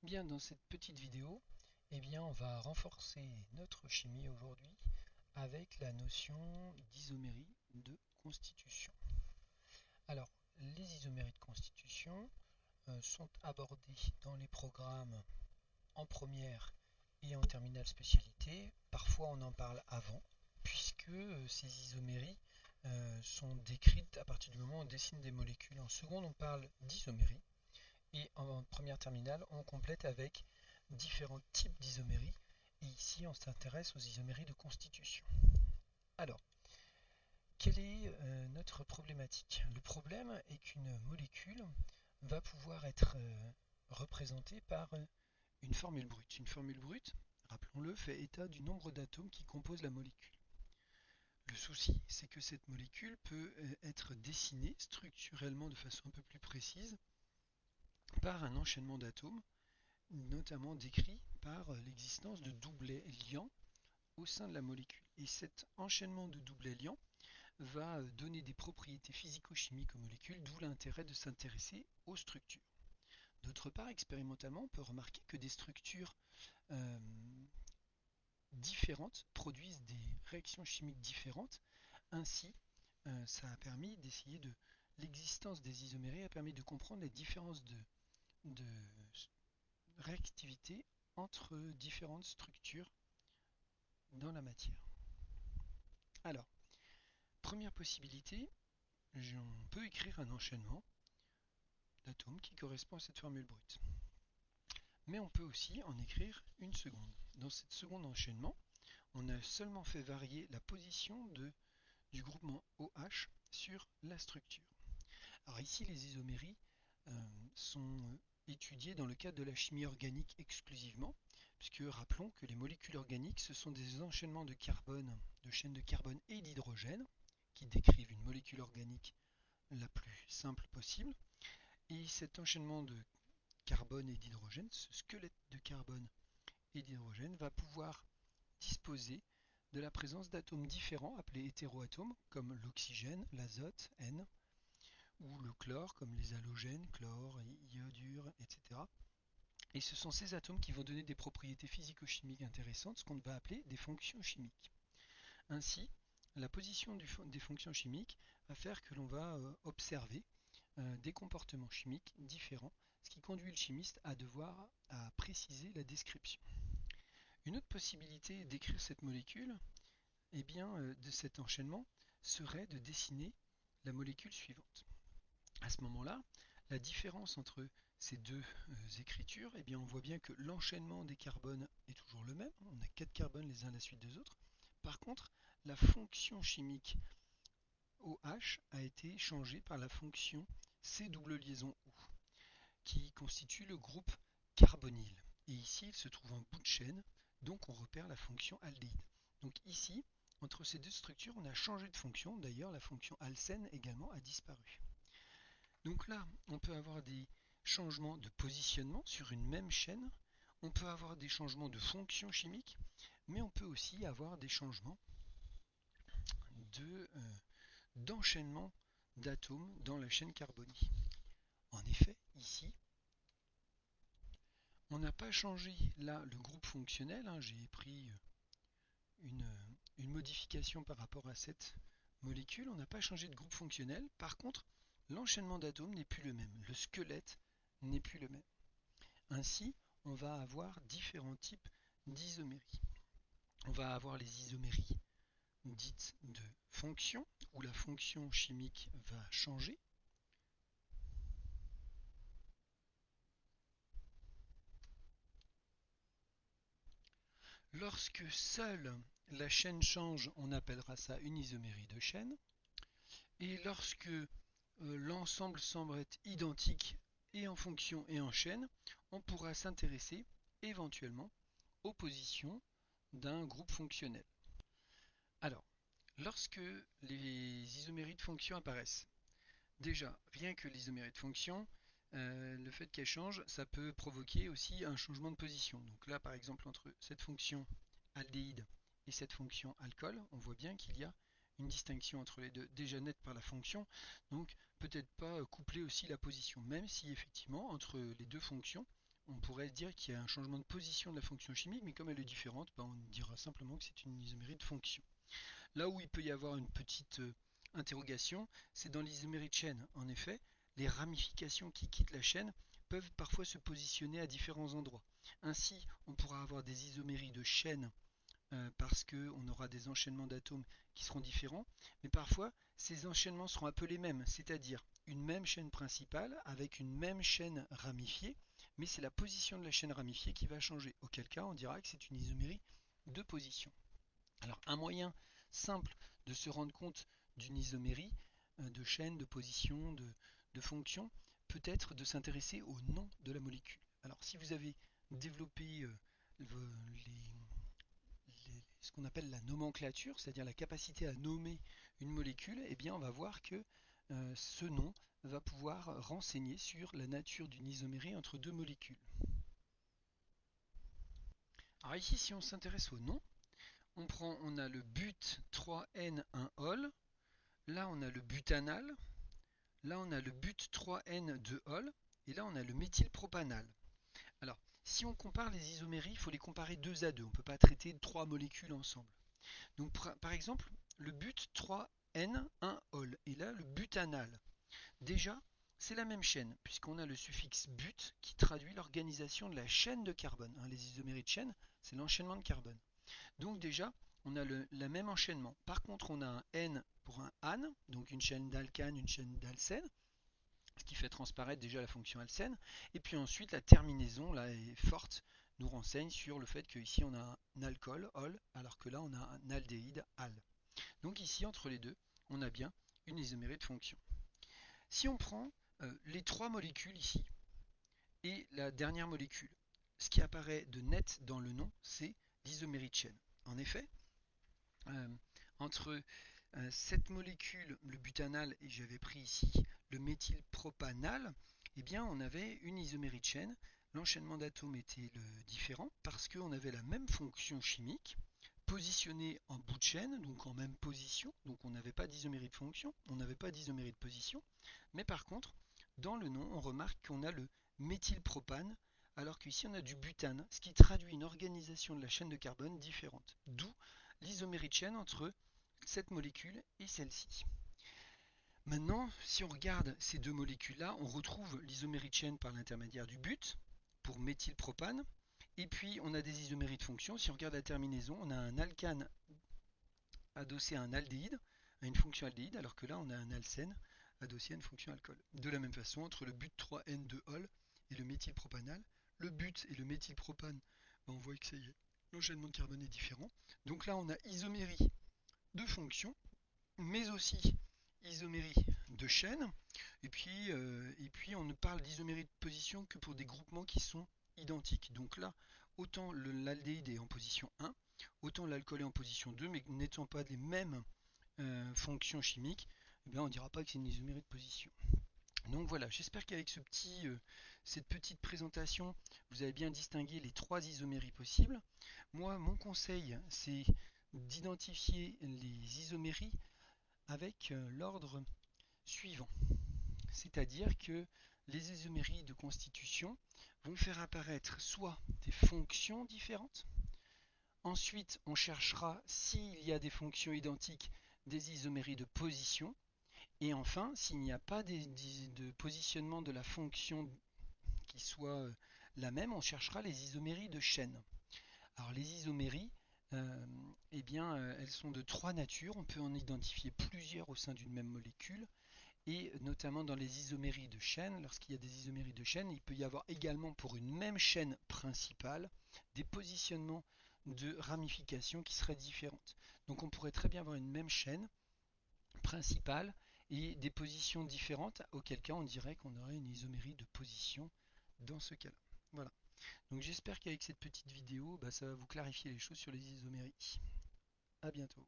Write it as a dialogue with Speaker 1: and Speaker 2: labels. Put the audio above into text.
Speaker 1: Bien, dans cette petite vidéo, on va renforcer notre chimie aujourd'hui avec la notion d'isomérie de constitution. Alors, les isoméries de constitution sont abordées dans les programmes en première et en terminale spécialité. Parfois, on en parle avant, puisque ces isoméries sont décrites à partir du moment où on dessine des molécules. En seconde, on parle d'isomérie. Et en première terminale, on complète avec différents types d'isoméries. Et ici, on s'intéresse aux isoméries de constitution. Alors, quelle est notre problématique? Le problème est qu'une molécule va pouvoir être représentée par une formule brute. Une formule brute, rappelons-le, fait état du nombre d'atomes qui composent la molécule. Le souci, c'est que cette molécule peut être dessinée structurellement de façon un peu plus précise par un enchaînement d'atomes, notamment décrit par l'existence de doublets liants au sein de la molécule. Et cet enchaînement de doublets liants va donner des propriétés physico-chimiques aux molécules, d'où l'intérêt de s'intéresser aux structures. D'autre part, expérimentalement, on peut remarquer que des structures différentes produisent des réactions chimiques différentes. Ainsi, ça a permis d'essayer de l'existence des isoméries a permis de comprendre les différences de réactivité entre différentes structures dans la matière. Alors, première possibilité, on peut écrire un enchaînement d'atomes qui correspond à cette formule brute. Mais on peut aussi en écrire une seconde. Dans cette seconde enchaînement, on a seulement fait varier la position du groupement OH sur la structure. Alors ici, les isoméries sont étudiées dans le cadre de la chimie organique exclusivement, puisque rappelons que les molécules organiques, ce sont des enchaînements de carbone, de chaînes de carbone et d'hydrogène, qui décrivent une molécule organique la plus simple possible. Et cet enchaînement de carbone et d'hydrogène, ce squelette de carbone et d'hydrogène, va pouvoir disposer de la présence d'atomes différents appelés hétéroatomes, comme l'oxygène, l'azote, N, ou le chlore, comme les halogènes, chlore, iodure, etc. Et ce sont ces atomes qui vont donner des propriétés physico-chimiques intéressantes, ce qu'on va appeler des fonctions chimiques. Ainsi, la position des fonctions chimiques va faire que l'on va observer des comportements chimiques différents, ce qui conduit le chimiste à devoir préciser la description. Une autre possibilité d'écrire cette molécule, de cet enchaînement, serait de dessiner la molécule suivante. À ce moment-là, la différence entre ces deux écritures, on voit bien que l'enchaînement des carbones est toujours le même. On a 4 carbones les uns à la suite des autres. Par contre, la fonction chimique OH a été changée par la fonction C double liaison O, qui constitue le groupe carbonyle. Et ici, il se trouve en bout de chaîne, donc on repère la fonction aldéhyde. Donc ici, entre ces deux structures, on a changé de fonction. D'ailleurs, la fonction alcène également a disparu. Donc là, on peut avoir des changements de positionnement sur une même chaîne. On peut avoir des changements de fonction chimique, mais on peut aussi avoir des changements d'enchaînement d'atomes dans la chaîne carbonique. En effet, ici, on n'a pas changé là le groupe fonctionnel. J'ai pris une modification par rapport à cette molécule. On n'a pas changé de groupe fonctionnel. Par contre, l'enchaînement d'atomes n'est plus le même. Le squelette n'est plus le même. Ainsi, on va avoir différents types d'isoméries. On va avoir les isoméries dites de fonction, où la fonction chimique va changer. Lorsque seule la chaîne change, on appellera ça une isomérie de chaîne. Et lorsque l'ensemble semble être identique et en fonction et en chaîne, on pourra s'intéresser éventuellement aux positions d'un groupe fonctionnel. Alors, lorsque les isoméries de fonction apparaissent, déjà, rien que l'isomérie de fonction, le fait qu'elle change, ça peut provoquer aussi un changement de position. Donc là, par exemple, entre cette fonction aldéhyde et cette fonction alcool, on voit bien qu'il y a une distinction entre les deux, déjà nette par la fonction, donc peut-être pas coupler aussi la position, même si effectivement, entre les deux fonctions, on pourrait dire qu'il y a un changement de position de la fonction chimique, mais comme elle est différente, on dira simplement que c'est une isomérie de fonction. Là où il peut y avoir une petite interrogation, c'est dans l'isomérie de chaîne. En effet, les ramifications qui quittent la chaîne peuvent parfois se positionner à différents endroits. Ainsi, on pourra avoir des isoméries de chaîne parce qu'on aura des enchaînements d'atomes qui seront différents, mais parfois ces enchaînements seront un peu les mêmes, c'est-à-dire une même chaîne principale avec une même chaîne ramifiée, mais c'est la position de la chaîne ramifiée qui va changer, auquel cas on dira que c'est une isomérie de position. Alors un moyen simple de se rendre compte d'une isomérie de chaîne, de position, de fonction, peut être de s'intéresser au nom de la molécule. Alors si vous avez développé ce qu'on appelle la nomenclature, c'est-à-dire la capacité à nommer une molécule, eh bien on va voir que ce nom va pouvoir renseigner sur la nature d'une isomérie entre deux molécules. Alors ici, si on s'intéresse au nom, on a le but 3N1-ol, là on a le butanal, là on a le but 3N2-ol, et là on a le méthylpropanal. Alors, si on compare les isoméries, il faut les comparer 2 à 2, on ne peut pas traiter 3 molécules ensemble. Donc par exemple, le but 3N1-ol, et là le butanal. Déjà, c'est la même chaîne, puisqu'on a le suffixe but qui traduit l'organisation de la chaîne de carbone. Les isoméries de chaîne, c'est l'enchaînement de carbone. Donc déjà, on a la même enchaînement. Par contre, on a un N pour un ane, donc une chaîne d'alcane, une chaîne d'alcène, ce qui fait transparaître déjà la fonction alcène. Et puis ensuite, la terminaison là est forte, nous renseigne sur le fait qu'ici on a un alcool, ol, alors que là on a un aldéhyde, al. Donc ici, entre les deux, on a bien une isomérie de fonction. Si on prend les 3 molécules ici, et la dernière molécule, ce qui apparaît de net dans le nom, c'est l'isomérie de chaîne. En effet, entre cette molécule, le butanal, et j'avais pris ici le méthylpropanal, eh bien on avait une isomérie de chaîne. L'enchaînement d'atomes était différent parce qu'on avait la même fonction chimique, positionnée en bout de chaîne, donc en même position, donc on n'avait pas d'isomérie de fonction, on n'avait pas d'isomérie de position, mais par contre, dans le nom, on remarque qu'on a le méthylpropane, alors qu'ici on a du butane, ce qui traduit une organisation de la chaîne de carbone différente, d'où l'isomérie de chaîne entre cette molécule et celle-ci. Maintenant, si on regarde ces deux molécules-là, on retrouve l'isomérie de chaîne par l'intermédiaire du but, pour méthylpropane, et puis on a des isoméries de fonction. Si on regarde la terminaison, on a un alcane adossé à un aldéhyde, à une fonction aldéhyde, alors que là on a un alcène adossé à une fonction alcool. De la même façon, entre le but 3N2-ol et le méthylpropanal, le but et le méthylpropane, on voit que ça y est, l'enchaînement de carbone est différent. Donc là on a isomérie de fonction, mais aussi isomérie de chaîne, et puis on ne parle d'isomérie de position que pour des groupements qui sont identiques. Donc là, autant l'aldéhyde est en position 1, autant l'alcool est en position 2, mais n'étant pas les mêmes fonctions chimiques, eh bien on ne dira pas que c'est une isomérie de position. Donc voilà, j'espère qu'avec cette petite présentation, vous avez bien distingué les 3 isoméries possibles. Moi, mon conseil, c'est d'identifier les isoméries avec l'ordre suivant. C'est-à-dire que les isoméries de constitution vont faire apparaître soit des fonctions différentes, ensuite on cherchera s'il y a des fonctions identiques des isoméries de position, et enfin s'il n'y a pas de positionnement de la fonction qui soit la même, on cherchera les isoméries de chaîne. Alors les isoméries, eh bien, elles sont de 3 natures, on peut en identifier plusieurs au sein d'une même molécule, et notamment dans les isoméries de chaîne, lorsqu'il y a des isoméries de chaîne, il peut y avoir également pour une même chaîne principale des positionnements de ramifications qui seraient différentes. Donc on pourrait très bien avoir une même chaîne principale et des positions différentes, auquel cas on dirait qu'on aurait une isomérie de position dans ce cas-là. Voilà. Donc j'espère qu'avec cette petite vidéo, ça va vous clarifier les choses sur les isoméries. A bientôt.